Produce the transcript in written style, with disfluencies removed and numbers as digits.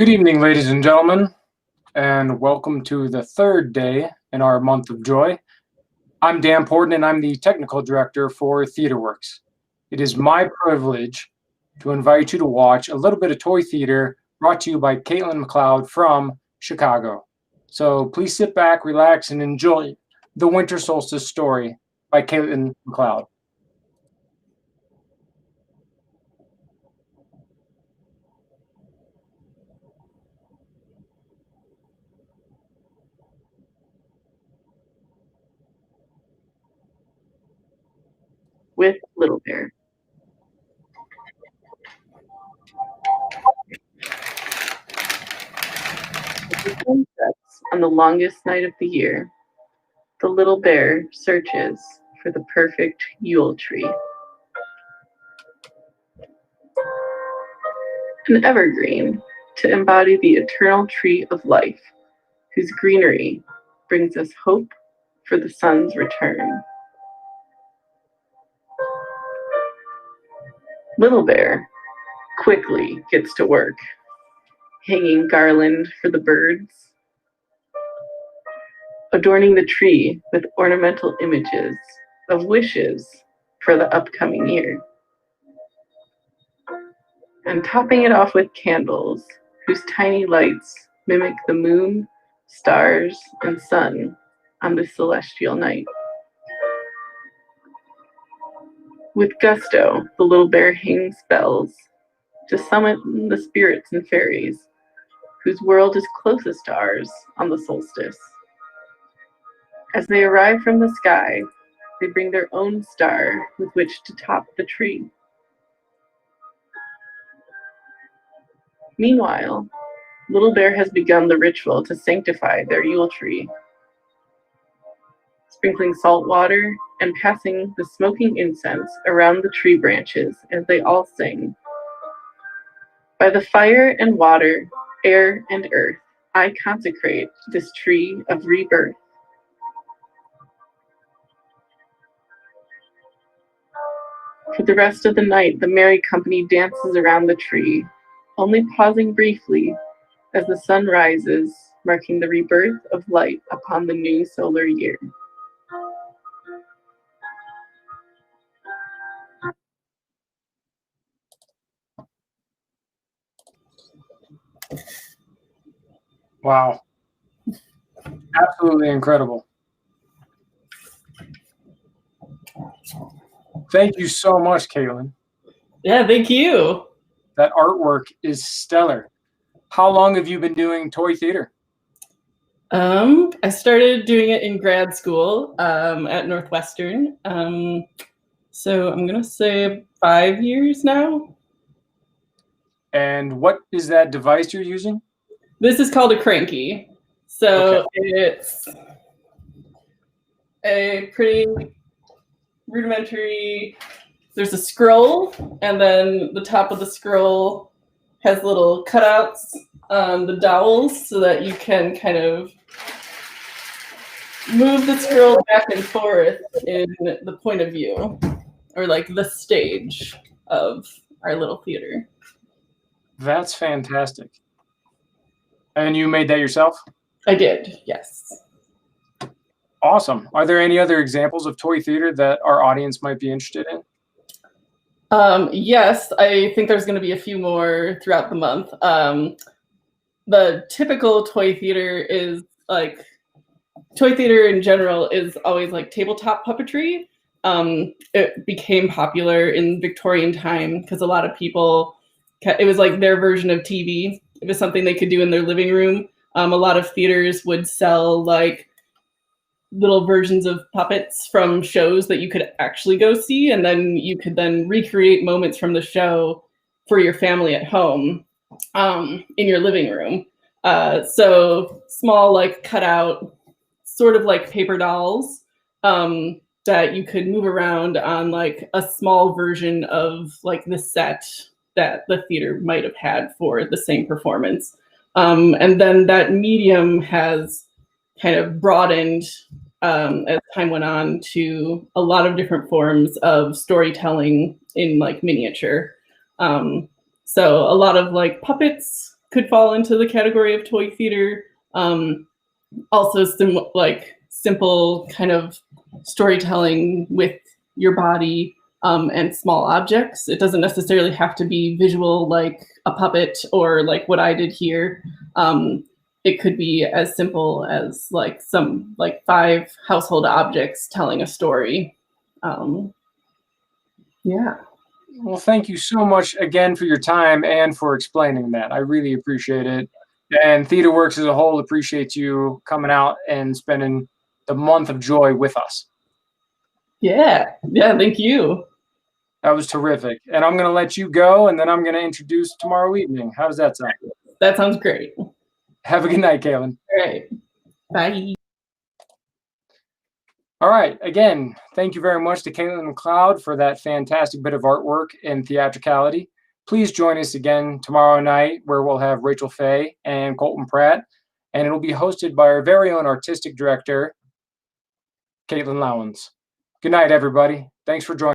Good evening, ladies and gentlemen, and welcome to the third day in our month of joy. I'm Dan Porton, and I'm the technical director for TheaterWorks. It is my privilege to invite you to watch a little bit of toy theater brought to you by McLeod from Chicago. So please sit back, relax, and enjoy The Winter Solstice Story by McLeod. With Little Bear. As the sun sets on the longest night of the year, the little bear searches for the perfect yule tree. An evergreen to embody the eternal tree of life, whose greenery brings us hope for the sun's return. Little Bear quickly gets to work, hanging garland for the birds, adorning the tree with ornamental images of wishes for the upcoming year, and topping it off with candles whose tiny lights mimic the moon, stars, and sun on this celestial night. With gusto, the little bear hangs bells to summon the spirits and fairies whose world is closest to ours on the solstice. As they arrive from the sky, they bring their own star with which to top the tree. Meanwhile, Little Bear has begun the ritual to sanctify their Yule tree, sprinkling salt water and passing the smoking incense around the tree branches as they all sing. By the fire and water, air and earth, I consecrate this tree of rebirth. For the rest of the night, the merry company dances around the tree, only pausing briefly as the sun rises, marking the rebirth of light upon the new solar year. Wow. Absolutely incredible. Thank you so much, Caitlin. Yeah, thank you. That artwork is stellar. How long have you been doing toy theater? I started doing it in grad school at Northwestern. So I'm going to say 5 years now. And what is that device you're using? This is called a cranky. So It's a pretty rudimentary, there's a scroll, and then the top of the scroll has little cutouts on the dowels so that you can kind of move the scroll back and forth in the point of view, or like the stage of our little theater. That's fantastic. And you made that yourself? I did, yes. Awesome. Are there any other examples of toy theater that our audience might be interested in? Yes, I think there's going to be a few more throughout the month. The typical toy theater is like, toy theater in general is always like tabletop puppetry. It became popular in Victorian time because a lot of people, it was like their version of TV. It was something they could do in their living room. A lot of theaters would sell like little versions of puppets from shows that you could actually go see, and then you could then recreate moments from the show for your family at home in your living room. So small, like cutout, sort of like paper dolls that you could move around on like a small version of like the set that the theater might have had for the same performance. And then that medium has kind of broadened as time went on to a lot of different forms of storytelling in like miniature. So a lot of like puppets, could fall into the category of toy theater. Also, simple kind of storytelling with your body and small objects. It doesn't necessarily have to be visual, like a puppet or like what I did here. It could be as simple as like 5 household objects telling a story. Yeah. Well, thank you so much again for your time and for explaining that. I really appreciate it. And TheaterWorks as a whole appreciates you coming out and spending the month of joy with us. Yeah, thank you. That was terrific. And I'm going to let you go, and then I'm going to introduce tomorrow evening. How does that sound? That sounds great. Have a good night, Kaylin. All right. Bye. All right. Again, thank you very much to Caitlin McLeod for that fantastic bit of artwork and theatricality. Please join us again tomorrow night, where we'll have Rachel Fay and Colton Pratt, and it'll be hosted by our very own artistic director, Caitlin Lowens. Good night, everybody. Thanks for joining.